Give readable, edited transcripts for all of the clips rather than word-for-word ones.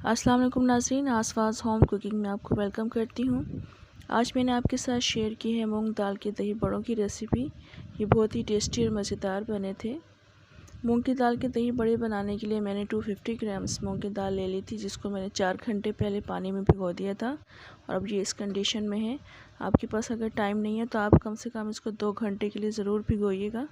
अस्सलाम वालेकुम नाज़रीन, आसपास होम कुकिंग में आपको वेलकम करती हूँ। आज मैंने आपके साथ शेयर की है मूंग दाल के दही बड़ों की रेसिपी। ये बहुत ही टेस्टी और मज़ेदार बने थे। मूंग की दाल के दही बड़े बनाने के लिए मैंने 250 ग्राम्स मूंग की दाल ले ली थी, जिसको मैंने 4 घंटे पहले पानी में भिगो दिया था और अब ये इस कंडीशन में है। आपके पास अगर टाइम नहीं है तो आप कम से कम इसको 2 घंटे के लिए ज़रूर भिगोइएगा।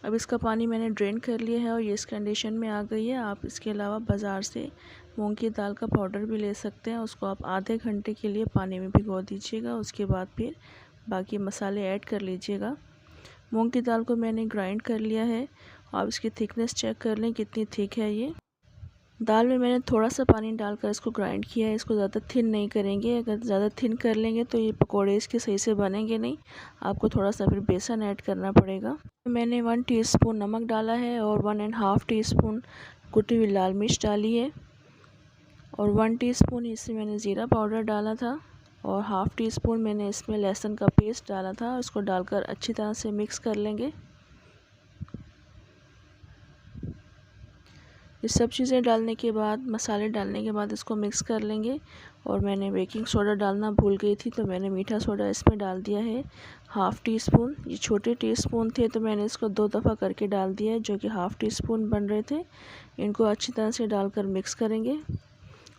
अब इसका पानी मैंने ड्रेन कर लिया है और ये इस कंडीशन में आ गई है। आप इसके अलावा बाज़ार से मूंग की दाल का पाउडर भी ले सकते हैं। उसको आप आधे घंटे के लिए पानी में भिगो दीजिएगा। उसके बाद फिर बाकी मसाले ऐड कर लीजिएगा। मूंग की दाल को मैंने ग्राइंड कर लिया है। आप इसकी थिकनेस चेक कर लें कितनी थिक है। ये दाल में मैंने थोड़ा सा पानी डालकर इसको ग्राइंड किया है। इसको ज़्यादा थिन नहीं करेंगे, अगर ज़्यादा थिन कर लेंगे तो ये पकोड़े इसके सही से बनेंगे नहीं। आपको थोड़ा सा फिर बेसन ऐड करना पड़ेगा। मैंने 1 टीस्पून नमक डाला है और 1.5 टीस्पून कुटी हुई लाल मिर्च डाली है और 1 टीस्पून इसमें मैंने ज़ीरा पाउडर डाला था और हाफ़ टी स्पून मैंने इसमें लहसुन का पेस्ट डाला था। इसको डालकर अच्छी तरह से मिक्स कर लेंगे। ये सब चीज़ें डालने के बाद, मसाले डालने के बाद इसको मिक्स कर लेंगे। और मैंने बेकिंग सोडा डालना भूल गई थी तो मैंने मीठा सोडा इसमें डाल दिया है हाफ़ टी स्पून। ये छोटे टीस्पून थे तो मैंने इसको 2 दफ़ा करके डाल दिया है, जो कि हाफ़ टी स्पून बन रहे थे। इनको अच्छी तरह से डालकर मिक्स करेंगे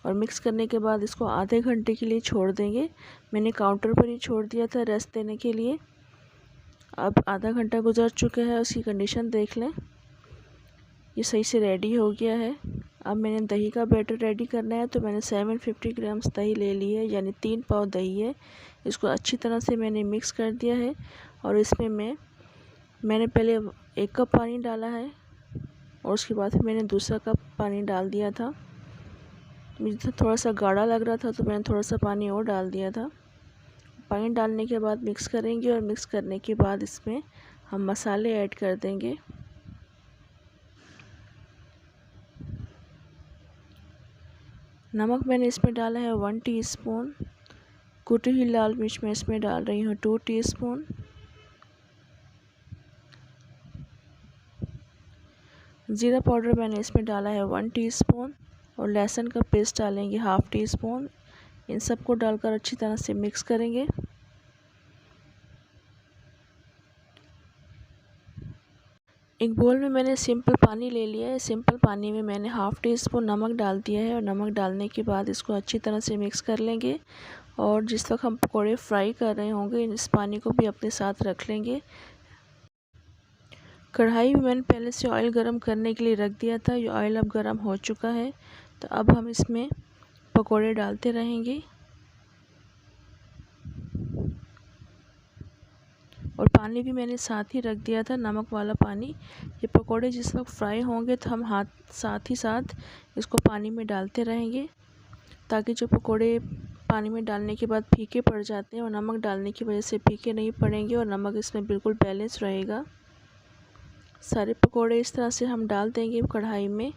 और मिक्स करने के बाद इसको आधे घंटे के लिए छोड़ देंगे। मैंने काउंटर पर ही छोड़ दिया था रेस्ट देने के लिए। अब आधा घंटा गुजर चुका है, उसकी कंडीशन देख लें। ये सही से रेडी हो गया है। अब मैंने दही का बैटर रेडी करना है तो मैंने 750 ग्राम्स दही ले ली है, यानी 3 पाव दही है। इसको अच्छी तरह से मैंने मिक्स कर दिया है और इसमें मैंने पहले 1 कप पानी डाला है और उसके बाद फिर मैंने दूसरा कप पानी डाल दिया था। मुझे थोड़ा सा गाढ़ा लग रहा था तो मैंने थोड़ा सा पानी और डाल दिया था। पानी डालने के बाद मिक्स करेंगे और मिक्स करने के बाद इसमें हम मसाले ऐड कर देंगे। नमक मैंने इसमें डाला है 1 टीस्पून। कुटी हुई लाल मिर्च मैं इसमें डाल रही हूँ 2 टीस्पून। ज़ीरा पाउडर मैंने इसमें डाला है 1 टीस्पून और लहसुन का पेस्ट डालेंगे हाफ़ टी स्पून। इन सबको डालकर अच्छी तरह से मिक्स करेंगे। एक बोल में मैंने सिंपल पानी ले लिया है। सिंपल पानी में मैंने हाफ़ टी स्पून नमक डाल दिया है और नमक डालने के बाद इसको अच्छी तरह से मिक्स कर लेंगे। और जिस वक्त हम पकौड़े फ्राई कर रहे होंगे इस पानी को भी अपने साथ रख लेंगे। कढ़ाई में मैंने पहले से ऑयल गरम करने के लिए रख दिया था। ये ऑयल अब गरम हो चुका है तो अब हम इसमें पकोड़े डालते रहेंगे और पानी भी मैंने साथ ही रख दिया था, नमक वाला पानी। ये पकोड़े जिस वक्त फ्राई होंगे तो हम साथ ही साथ इसको पानी में डालते रहेंगे, ताकि जो पकोड़े पानी में डालने के बाद फीके पड़ जाते हैं और नमक डालने की वजह से फीके नहीं पड़ेंगे और नमक इसमें बिल्कुल बैलेंस रहेगा। सारे पकोड़े इस तरह से हम डाल देंगे कढ़ाई में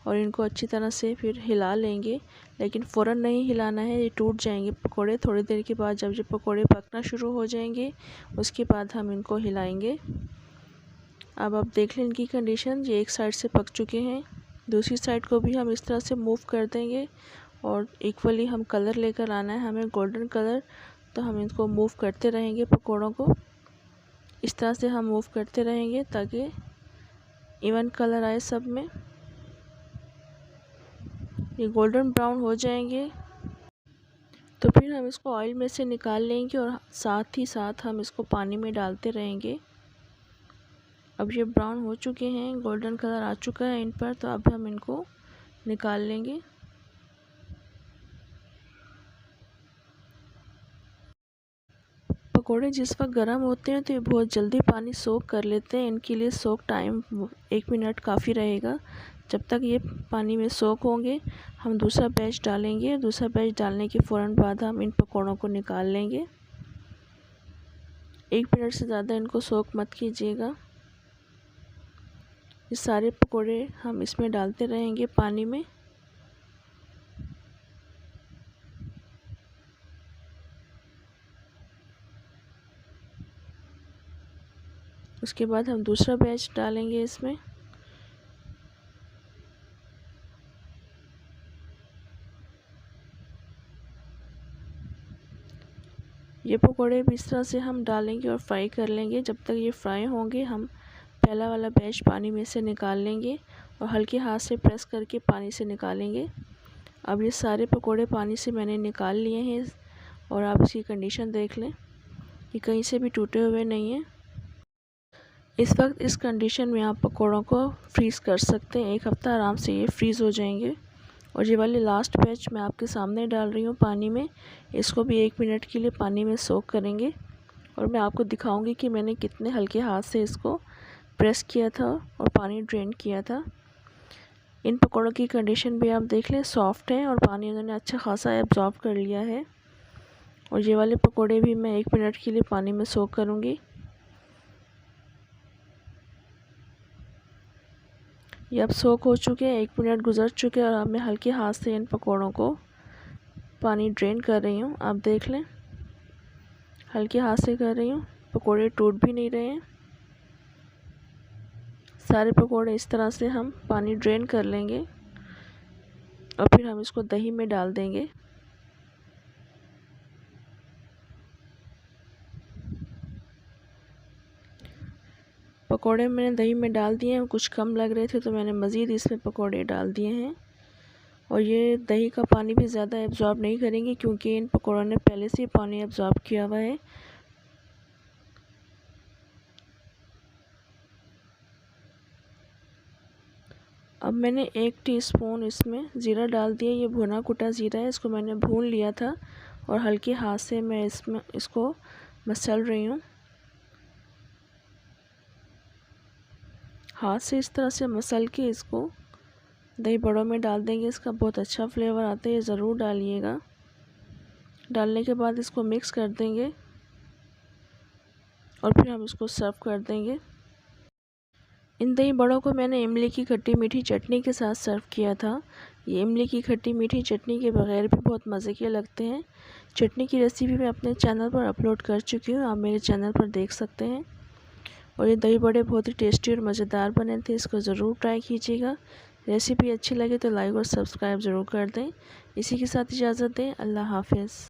और इनको अच्छी तरह से फिर हिला लेंगे, लेकिन फ़ौरन नहीं हिलाना है, ये टूट जाएंगे पकोड़े। थोड़ी देर के बाद जब ये पकोड़े पकना शुरू हो जाएंगे उसके बाद हम इनको हिलाएंगे। अब आप देख लें इनकी कंडीशन, ये एक साइड से पक चुके हैं। दूसरी साइड को भी हम इस तरह से मूव कर देंगे और इक्वली हम कलर लेकर आना है हमें, गोल्डन कलर। तो हम इनको मूव करते रहेंगे पकोड़ों को। इस तरह से हम मूव करते रहेंगे ताकि इवन कलर आए सब में। ये गोल्डन ब्राउन हो जाएंगे तो फिर हम इसको ऑयल में से निकाल लेंगे और साथ ही साथ हम इसको पानी में डालते रहेंगे। अब ये ब्राउन हो चुके हैं, गोल्डन कलर आ चुका है इन पर, तो अब हम इनको निकाल लेंगे। पकोड़े जिस वक्त गर्म होते हैं तो ये बहुत जल्दी पानी सोख कर लेते हैं। इनके लिए सोख टाइम 1 मिनट काफ़ी रहेगा। जब तक ये पानी में सोख होंगे हम दूसरा बैच डालेंगे। दूसरा बैच डालने के फ़ौरन बाद हम इन पकोड़ों को निकाल लेंगे। 1 मिनट से ज़्यादा इनको सोख मत कीजिएगा। ये सारे पकोड़े हम इसमें डालते रहेंगे पानी में। उसके बाद हम दूसरा बैच डालेंगे इसमें। ये पकोड़े भी इस तरह से हम डालेंगे और फ्राई कर लेंगे। जब तक ये फ्राई होंगे हम पहला वाला बैच पानी में से निकाल लेंगे और हल्के हाथ से प्रेस करके पानी से निकालेंगे। अब ये सारे पकोड़े पानी से मैंने निकाल लिए हैं और आप इसकी कंडीशन देख लें कि कहीं से भी टूटे हुए नहीं हैं। इस वक्त इस कंडीशन में आप पकोड़ों को फ्रीज़ कर सकते हैं। 1 हफ़्ता आराम से ये फ्रीज़ हो जाएंगे। और ये वाले लास्ट बैच मैं आपके सामने डाल रही हूँ पानी में। इसको भी 1 मिनट के लिए पानी में सोक करेंगे और मैं आपको दिखाऊंगी कि मैंने कितने हल्के हाथ से इसको प्रेस किया था और पानी ड्रेन किया था। इन पकौड़ों की कंडीशन भी आप देख लें, सॉफ्ट है और पानी उन्होंने अच्छा खासा एब्जॉर्ब कर लिया है। और ये वाले पकौड़े भी मैं 1 मिनट के लिए पानी में सोक करूँगी। ये अब सोक हो चुके हैं, 1 मिनट गुजर चुके हैं और अब मैं हल्के हाथ से इन पकौड़ों को पानी ड्रेन कर रही हूँ। आप देख लें, हल्के हाथ से कर रही हूँ, पकौड़े टूट भी नहीं रहे हैं। सारे पकौड़े इस तरह से हम पानी ड्रेन कर लेंगे और फिर हम इसको दही में डाल देंगे। पकौड़े मैंने दही में डाल दिए हैं, कुछ कम लग रहे थे तो मैंने मज़ीद इसमें पकौड़े डाल दिए हैं। और ये दही का पानी भी ज़्यादा एब्जॉर्ब नहीं करेंगे क्योंकि इन पकौड़ों ने पहले से पानी एब्जॉर्ब किया हुआ है। अब मैंने 1 टीस्पून इसमें ज़ीरा डाल दिया। ये भुना कुटा ज़ीरा है, इसको मैंने भून लिया था और हल्के हाथ से मैं इसको मसल रही हूँ। हाथ से इस तरह से मसल के इसको दही बड़ों में डाल देंगे। इसका बहुत अच्छा फ्लेवर आता है, ये ज़रूर डालिएगा। डालने के बाद इसको मिक्स कर देंगे और फिर हम इसको सर्व कर देंगे। इन दही बड़ों को मैंने इमली की खट्टी मीठी चटनी के साथ सर्व किया था। ये इमली की खट्टी मीठी चटनी के बगैर भी बहुत मज़े के लगते हैं। चटनी की रेसिपी मैं अपने चैनल पर अपलोड कर चुकी हूँ, आप मेरे चैनल पर देख सकते हैं। और ये दही बड़े बहुत ही टेस्टी और मज़ेदार बने थे, इसको ज़रूर ट्राई कीजिएगा। रेसिपी अच्छी लगे तो लाइक और सब्सक्राइब ज़रूर कर दें। इसी के साथ इजाज़त दें, अल्लाह हाफ़िज़।